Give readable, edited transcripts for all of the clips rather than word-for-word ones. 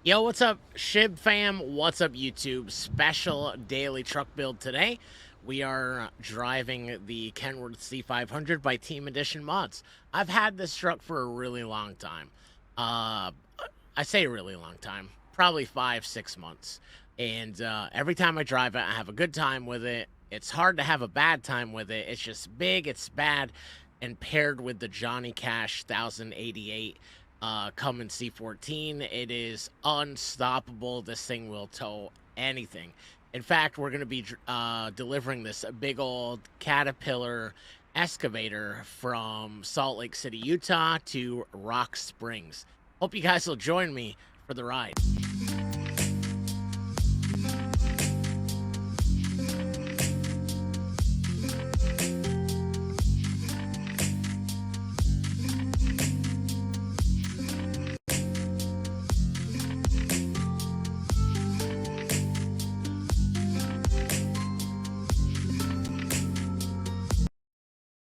Yo, what's up, Shib fam? What's up, YouTube? Special daily truck build today. We are driving the Kenworth C500 by Team Edition Mods. I've had this truck for a really long time. Uh, I say a really long time, probably 5, 6 months. And every time I drive it, I have a good time with it. It's hard to have a bad time with it. It's just big, it's bad, and paired with the Johnny Cash 1088 Cummins C14. It is unstoppable. This thing will tow anything. In fact, we're going to be delivering this big old Caterpillar Excavator from Salt Lake City, Utah to Rock Springs. Hope you guys will join me for the ride.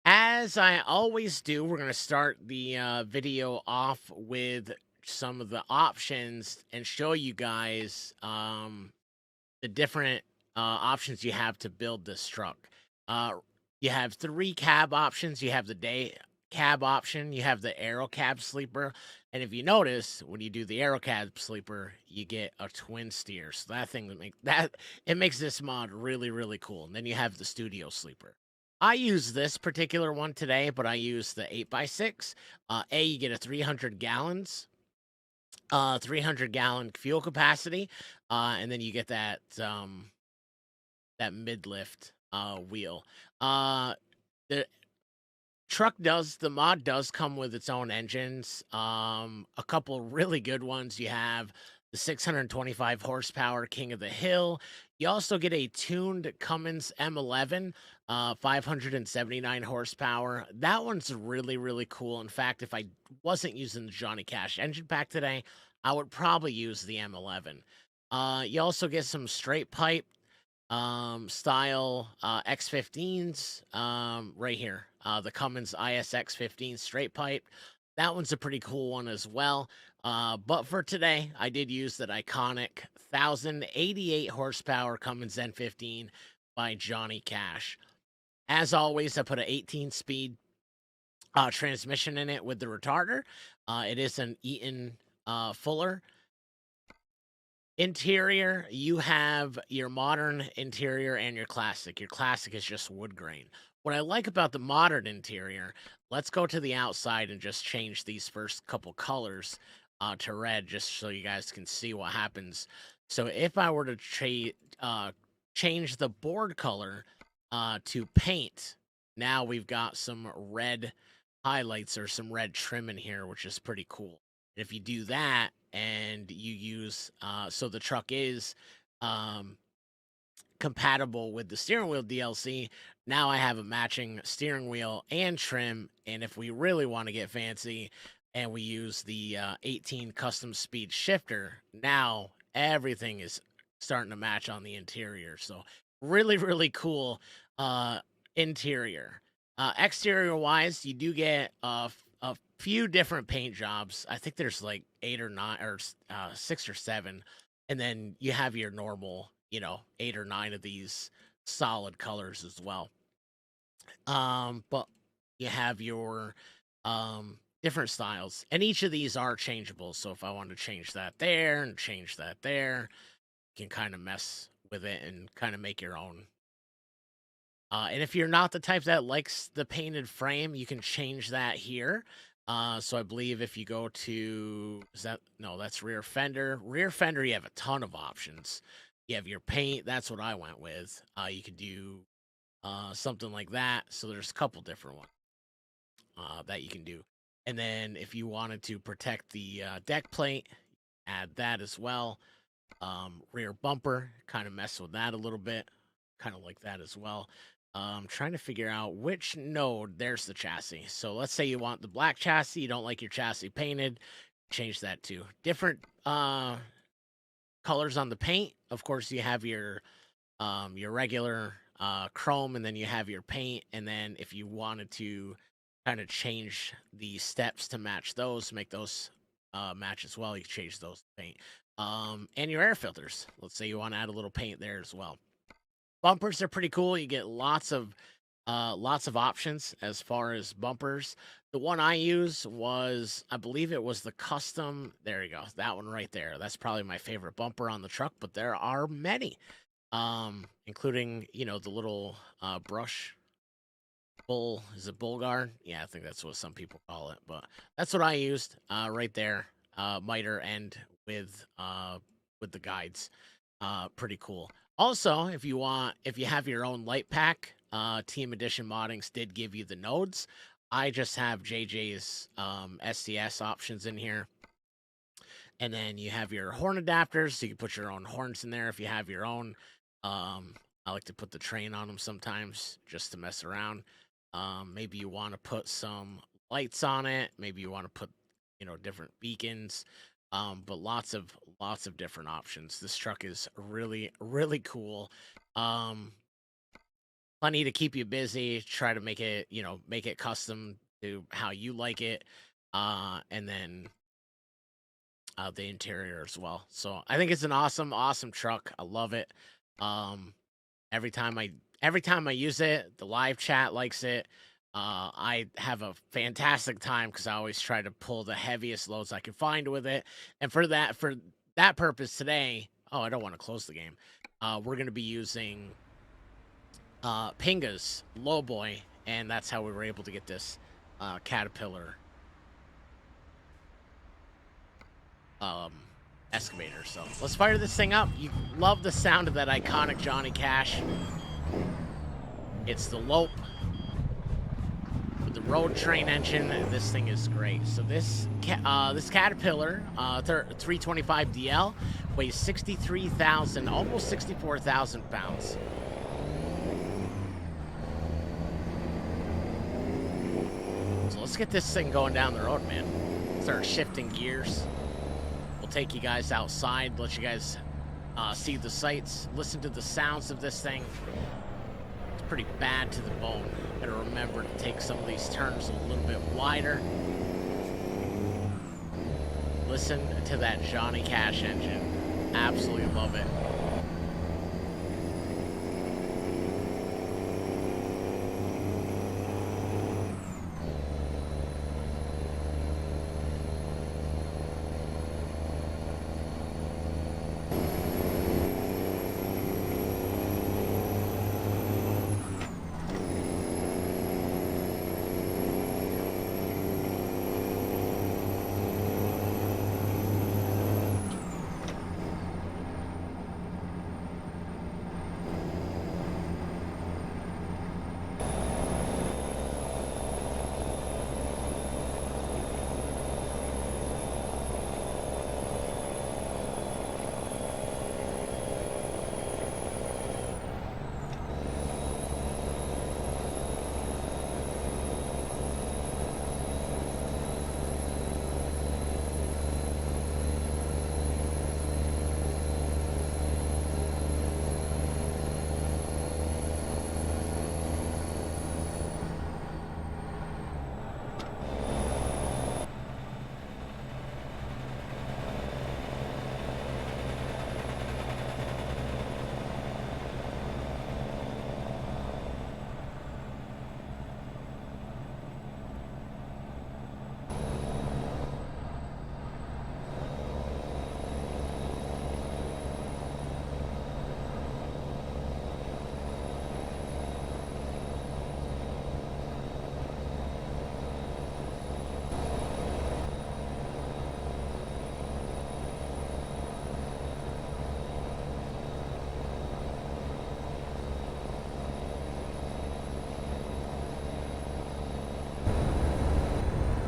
As I always do, we're going to start the video off with some of the options and show you guys the different options you have to build this truck. You have 3 cab options. You have the day cab option. You have the aero cab sleeper. And if you notice, when you do the aero cab sleeper, you get a twin steer. So that thing it makes this mod really, really cool. And then you have the studio sleeper. I use this particular one today, but I use the 8x6. You get a 300 gallons, 300-gallon fuel capacity, and then you get that that mid-lift wheel. The the mod does come with its own engines. A couple really good ones. You have the 625 horsepower King of the Hill. You also get a tuned Cummins M11, 579 horsepower. That one's really, really cool. In fact, if I wasn't using the Johnny Cash engine pack today, I would probably use the M11. You also get some straight pipe style X15s right here. The Cummins ISX15 straight pipe. That one's a pretty cool one as well. But for today, I did use that iconic 1088 horsepower Cummins N14 by Johnny Cash. As always, I put an 18-speed transmission in it with the retarder. It is an Eaton Fuller. Interior, you have your modern interior and your classic. Your classic is just wood grain. What I like about the modern interior, let's go to the outside and just change these first couple colors to red, just so you guys can see what happens. So if I were to change the board color to paint, now we've got some red highlights or some red trim in here, which is pretty cool. And if you do that and you use, so the truck is compatible with the steering wheel DLC, now I have a matching steering wheel and trim. And if we really want to get fancy and we use the 18 custom speed shifter, now everything is starting to match on the interior. So really, really cool interior. Exterior wise, you do get a few different paint jobs. I think there's like 8 or 9 or 6 or 7, and then you have your normal, 8 or 9 of these solid colors as well. But you have your different styles, and each of these are changeable. So if I want to change that there and change that there, you can kind of mess with it and kind of make your own. And if you're not the type that likes the painted frame, you can change that here. So I believe if you go to, that's rear fender. Rear fender, you have a ton of options. You have your paint. That's what I went with. You could do something like that. So there's a couple different ones that you can do. And then if you wanted to protect the deck plate, add that as well. Rear bumper, kind of mess with that a little bit. Kind of like that as well. Trying to figure out which node. There's the chassis. So let's say you want the black chassis. You don't like your chassis painted. Change that to different colors on the paint. Of course, you have your regular chrome, and then you have your paint. And then if you wanted to kind of change the steps to match those, make those match as well, you can change those paint. and your air filters. Let's say you want to add a little paint there as well. Bumpers are pretty cool. You get lots of options as far as bumpers. The one I use was, I believe it was the custom. There you go. That one right there. That's probably my favorite bumper on the truck, but there are many, including, you know, the little brush bull. Is it bull guard? Yeah, I think that's what some people call it, but that's what I used right there. Miter and with the guides. Pretty cool. Also, if you have your own light pack, Team Edition Moddings did give you the nodes. I just have JJ's SDS options in here. And then you have your horn adapters, so you can put your own horns in there if you have your own. I like to put the train on them sometimes just to mess around. Maybe you want to put some lights on it. Maybe you want to put, you know, different beacons. But lots of different options. This truck is really, really cool. Plenty to keep you busy. Try to make it, you know, make it custom to how you like it. And then the interior as well. So I think it's an awesome truck. I love it. Every time I use it, the live chat likes it. I have a fantastic time because I always try to pull the heaviest loads I can find with it. And for that purpose today, I don't want to close the game. We're going to be using Pinga's Lowboy, and that's how we were able to get this Caterpillar excavator. So let's fire this thing up. You love the sound of that iconic Johnny Cash. It's the Lope with the road train engine. This thing is great. So this Caterpillar 325 DL weighs 63,000, almost 64,000 pounds. So let's get this thing going down the road, man. Start shifting gears. We'll take you guys outside, let you guys see the sights, listen to the sounds of this thing. It's pretty bad to the bone. Gotta remember to take some of these turns a little bit wider. Listen to that Johnny Cash engine. Absolutely love it.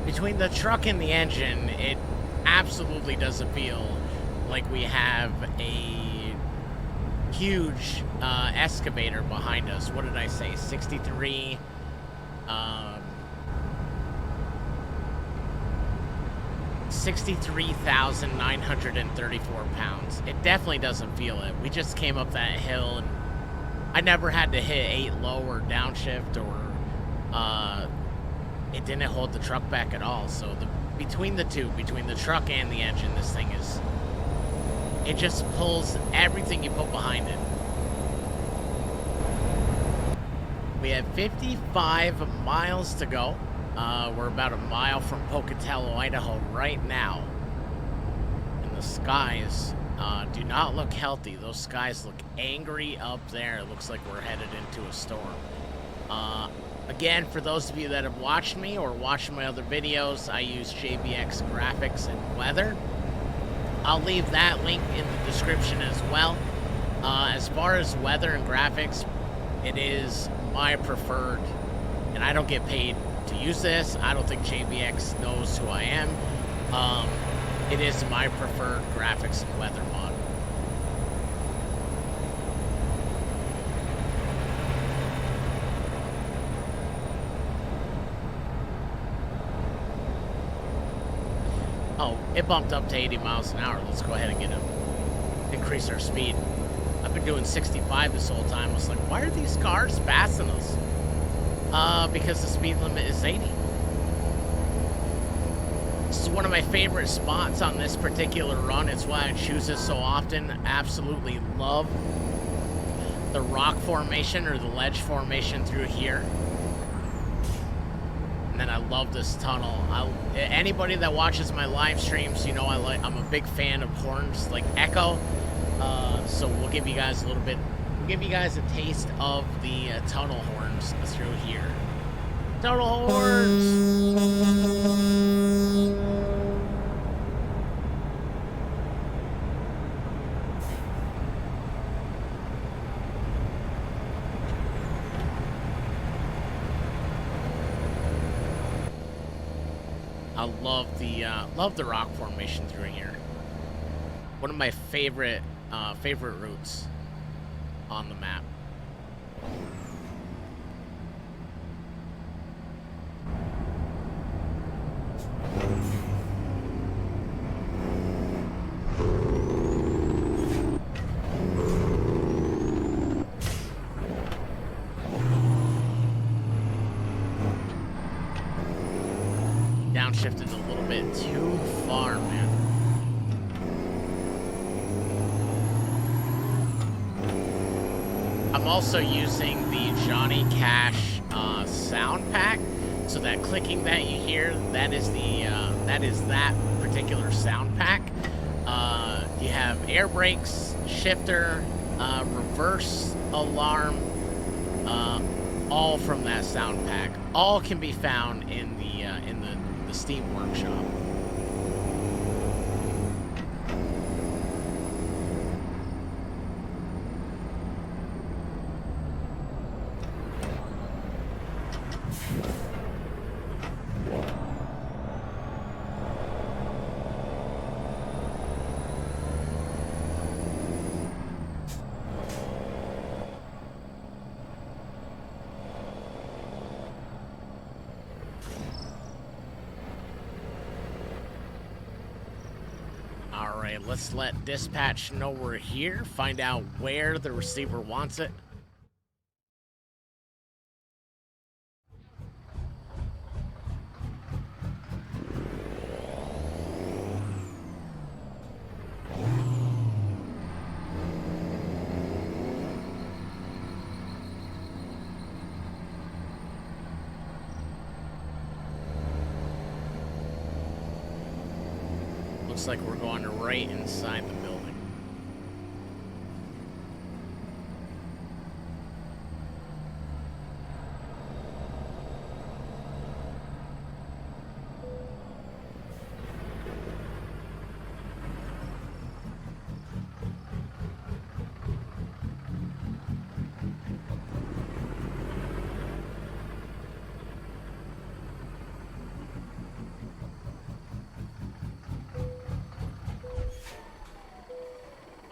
Between the truck and the engine, it absolutely doesn't feel like we have a huge excavator behind us. What did I say? 63,934 pounds. It definitely doesn't feel it. We just came up that hill, and I never had to hit 8 low or downshift, or it didn't hold the truck back at all. So between the truck and the engine, this thing is It just pulls everything you put behind it. We have 55 miles to go. We're about a mile from Pocatello, Idaho right now. And the skies do not look healthy. Those skies look angry up there. It looks like we're headed into a storm. Again, for those of you that have watched me or watched my other videos, I use JBX graphics and weather. I'll leave that link in the description as well. As far as weather and graphics, it is my preferred, and I don't get paid to use this. I don't think JBX knows who I am. It is my preferred graphics and weather mod. Oh, it bumped up to 80 miles an hour. Let's go ahead and increase our speed. I've been doing 65 this whole time. I was like, why are these cars passing us? Because the speed limit is 80. This is one of my favorite spots on this particular run. It's why I choose this so often. Absolutely love the rock formation or the ledge formation through here. And then I love this tunnel. Anybody that watches my live streams, you know I'm a big fan of horns like Echo. So we'll give you guys a taste of the tunnel horns through here. Tunnel horns! I love the rock formation through here. One of my favorite routes on the map. Downshifted a little bit too far, man. I'm also using the Johnny Cash sound pack, so that clicking that you hear, that is that particular sound pack. You have air brakes, shifter, reverse alarm, all from that sound pack. All can be found in the Steam Workshop. All right, let's let dispatch know we're here, find out where the receiver wants it. Looks like we're going right inside the building.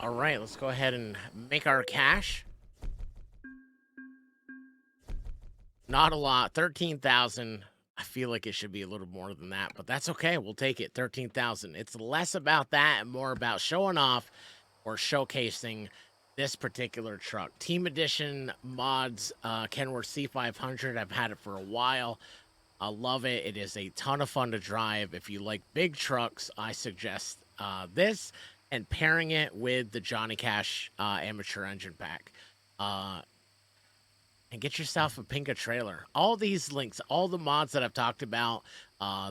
All right, let's go ahead and make our cash. Not a lot, 13,000. I feel like it should be a little more than that, but that's okay. We'll take it, 13,000. It's less about that and more about showing off or showcasing this particular truck. Team Edition Mods Kenworth C500. I've had it for a while. I love it. It is a ton of fun to drive. If you like big trucks, I suggest this. and pairing it with the Johnny Cash amateur engine pack. And get yourself a Pinka trailer. All these links, all the mods that I've talked about,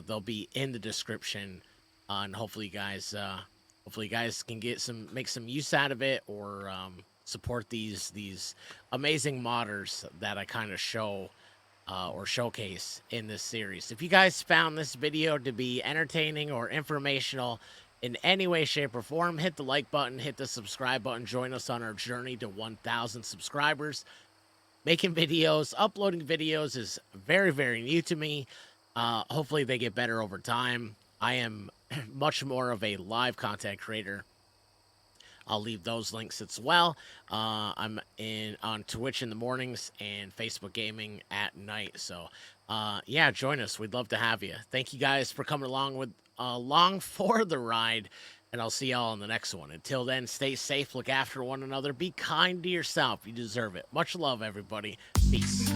they'll be in the description, and hopefully, you guys can make some use out of it, or support these amazing modders that I kind of show or showcase in this series. If you guys found this video to be entertaining or informational in any way, shape, or form, hit the like button, hit the subscribe button, join us on our journey to 1,000 subscribers. Making videos, uploading videos is very, very new to me. Hopefully they get better over time. I am much more of a live content creator. I'll leave those links as well. I'm on Twitch in the mornings and Facebook Gaming at night. So, yeah, join us. We'd love to have you. Thank you guys for coming along for the ride, and I'll see y'all in the next one. Until then, stay safe, look after one another, be kind to yourself. You deserve it. Much love, everybody. Peace.